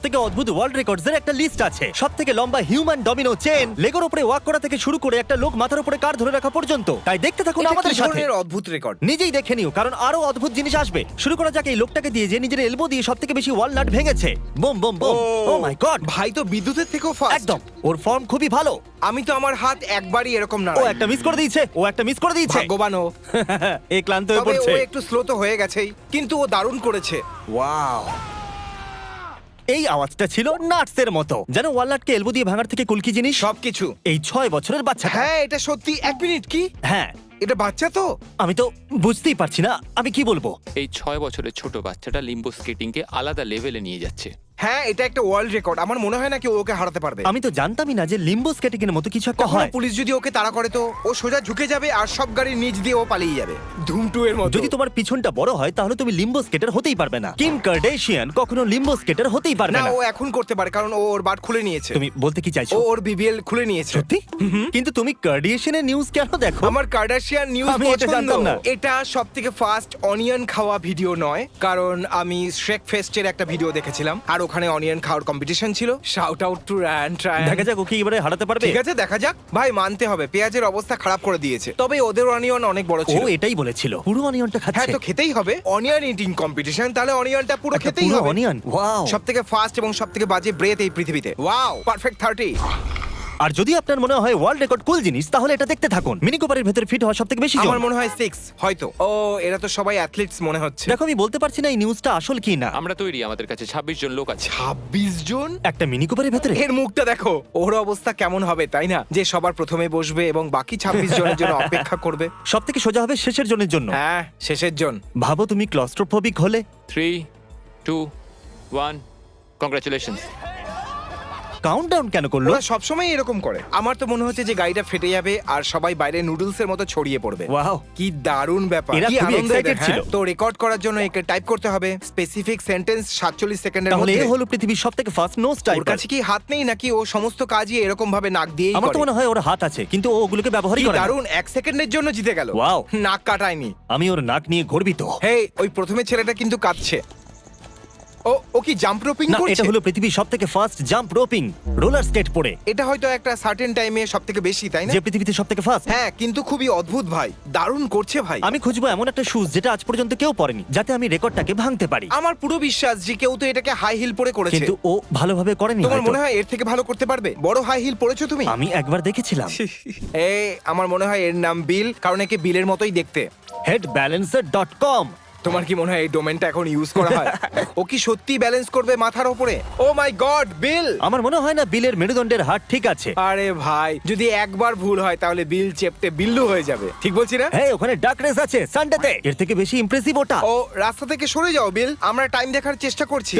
সবথেকে অদ্ভুত world records এর একটা লিস্ট আছে। সবথেকে লম্বা হিউম্যান ডমিনো চেন, লেগোর উপরে ওয়াক করা থেকে শুরু করে একটা লোক মাথার উপরে কার ধরে রাখা পর্যন্ত। তাই দেখতে থাকুন এটা আমাদের কি সাথে। ধরনের অদ্ভুত রেকর্ড? নিজেই দেখে নিও, কারণ আরো অদ্ভুত জিনিস আসবে। শুরু করা যাক এই লোকটাকে দিয়ে, যে নিজের এলবো দিয়ে সবথেকে বেশি ওয়ালনাট ভেঙেছে। Boom boom boom. Oh my god, ভাই তো বিদ্যুতের থেকেও ফাস্ট। একদম। ওর ফর্ম খুবই ভালো। আমি তো আমার হাত একবারই এরকম না। ও একটা মিস করে দিয়েছে, ও একটা মিস করে দিয়েছে। ভাগ্যবান ও। এই ক্লান্ত হয়ে তবে পড়ছে। ও একটু স্লো তো হয়ে গেছেই, কিন্তু ও দারুণ করেছে। ওয়াও। এই আওয়াজটা ছিল নাটসের মতো, যেন ওয়ালনাটকে এলবো দিয়ে ভাঙার থেকে কুলকি জিনিস। সবকিছু। এই 6 বছরের বাচ্চাটা। হ্যাঁ এটা সত্যি। 1 মিনিট, কি হ্যাঁ, এটা বাচ্চা তো? আমি তো বুঝতেই পারছি না আমি কি বলবো। এই 6 বছরের ছোট বাচ্চাটা লিম্বো স্কেটিংকে আলাদা লেভেলে নিয়ে যাচ্ছে। হ্যাঁ এটা একটা ওয়ার্ল্ড রেকর্ড। আমার মনে হয় না কেউ ওকে হারাতে পারবে। আমি তো জানতামই না যে লিম্বো স্কেটিং এর মতো কিছু একটা কখনো হয়। পুলিশ যদি ওকে তাড়া করে তো ও সোজা ঝুঁকে যাবে আর সব গাড়ির নিচ দিয়ে ও পালিয়ে যাবে, ধুম 2 এর মতো। যদি তোমার পিছনটা বড় হয় তাহলে তুমি লিম্বো স্কেটার হতেই পারবে না। কিম কার্ডাশিয়ান কখনো লিম্বো স্কেটার হতেই পারবে না, না। ও এখন করতে পারে কারণ ও ওর বাট খুলে নিয়েছে। তুমি বলতে কি চাইছো? ও ওর বিবিএল খুলে নিয়েছে। সত্যি? কিন্তু তুমি কার্ডাশিয়ানের নিউজ কেন দেখো? আমার কার্ডাশিয়ান নিউজ আমি এটা পছন্দ। জানতাম না। এটা সবথেকে ফার্স্ট অনিয়ন খাওয়া ভিডিও নয়, কারণ আমি শ্রেক ফেস্টের একটা ভিডিও দেখেছিলাম আর ওখানে অনিয়ন খাওয়ার কম্পিটিশন ছিল। শাউট আউট টু রায়ান ট্রায়ান। দেখা যাক ও কি এবারে হারাতে পারবে। ঠিক আছে দেখা যাক। ভাই মানতে হবে পেঁয়াজের অবস্থা খারাপ করে দিয়েছে, তবে ওদের অনিয়ন অনেক বড় ও ছিল। এটাই বলেছিল, পুরো অনিয়নটা হ্যাঁ খাচ্ছে। তো খেতেই হবে, অনিয়ন ইটিং কম্পিটিশন, তাহলে অনিয়নটা পুরো একটা খেতেই পুরো হবে। Onion, wow. সবথেকে ফাস্ট এবং সবথেকে বাজে ব্রেথ এই পৃথিবীতে। Wow, perfect 30। আর যদি আপনার মনে হয় ওয়ার্ল্ড রেকর্ড কুল জিনিস, তাহলে এটা দেখতে থাকুন। মিনি কুপারের ভেতরে ফিট হওয়া সবথেকে বেশি জন। আমার মনে হয় 6 হয়তো। ও এরা তো সবাই অ্যাথলিটস মনে হচ্ছে। দেখো আমি বলতে পারছি না এই নিউজটা আসল কি না। আমরা তৈরি, আমাদের কাছে 26 জন লোক আছে। 26 জন? একটা মিনি কুপারের ভেতরে এর মুখটা দেখো, ওর অবস্থা কেমন হবে তাই না? যে সবার প্রথমে বসবে এবং বাকি 26 জনের জন্য অপেক্ষা করবে। সবথেকে সোজা হবে শেষের জনের জন্য। হ্যাঁ শেষের জন। ভাবো তুমি ক্লস্ট্রোফোবিক হলে। 3 2 1 কংগ্রাচুলেশনস। কাউন্টডাউন কেন করলো? ওরা সবসময় এরকম করে। আমার তো মনে হচ্ছে যে গাড়িটা ফেটে যাবে আর সবাই বাইরে নুডলসের মতো ছড়িয়ে পড়বে। ওয়াও, কি দারুণ ব্যাপার। এরা কি খুবই আনন্দের, excited ছিল। হ্যাঁ? তো রেকর্ড করার জন্য একে টাইপ করতে হবে স্পেসিফিক সেন্টেন্স 47 সেকেন্ডের তাহলে মধ্যে। এ হলো পৃথিবীর সবথেকে ফাস্ট নোজ ওর টাইপার। কাছে কি হাত নেই নাকি ও সমস্ত কাজই এরকম ভাবে নাক দিয়েই আমার তো করে? মনে হয় ওর হাত আছে, কিন্তু ও ওগুলোকে ব্যবহারই কি করে না। দারুণ, 1 সেকেন্ডের জন্য জিতে গেল। Wow. নাক কাটায়নি। আমি ওর নাক নিয়ে গর্বিত। হেই, ওই প্রথমে ছেলেটা কিন্তু কাঁদছে। ও কি জাম্প রোপিং না, করছে? এটা হলো পৃথিবীর সবথেকে ফাস্ট জাম্প রোপিং, রোলার স্কেট পরে, এটা হয়তো একটা সার্টেন টাইমে সবথেকে বেশি, তাই না? যে পৃথিবীতে সবথেকে ফাস্ট। হ্যাঁ কিন্তু খুবই অদ্ভুত ভাই, দারুণ করছে ভাই। আমি খুঁজবো এমন একটা শুজ যেটা আজ পর্যন্ত কেউ পরেনি, যাতে আমি রেকর্ডটাকে ভাঙতে পারি। আমার পুরো বিশ্বাস যে কেউ তো এটাকে হাই হিল পরে করেছে। কিন্তু ও ভালোভাবে করেনি। তোমার হয়তো। মনে হয় এর থেকে ভালো করতে পারবে? বড় হাই হিল পরেছো তুমি? আমি একবার দেখেছিলাম। আমার মনে হয় এর নাম বিল, কারণ একে বিলের মতোই দেখতে। headbalancer.com। তোমার কি মনে হয় এই ডোমেনটা এখন ইউজ করা হয়? ও কি সত্যি ব্যালেন্স করবে মাথার উপরে? ও মাই গড, বিল! আমার মনে হয় না বিলের মেরুদণ্ডের হাড় ঠিক আছে। আরে ভাই, যদি একবার ভুল হয় তাহলে বিল চেপটে বিল্লু হয়ে যাবে। ঠিক বলছি না? হ্যাঁ, ওখানে ডাক রেস আছে সানডেতে। এর থেকে বেশি ইমপ্রেসিভ ওটা। ও রাস্তা থেকে সরে যাও বিল, আমরা টাইম দেখার চেষ্টা করছি।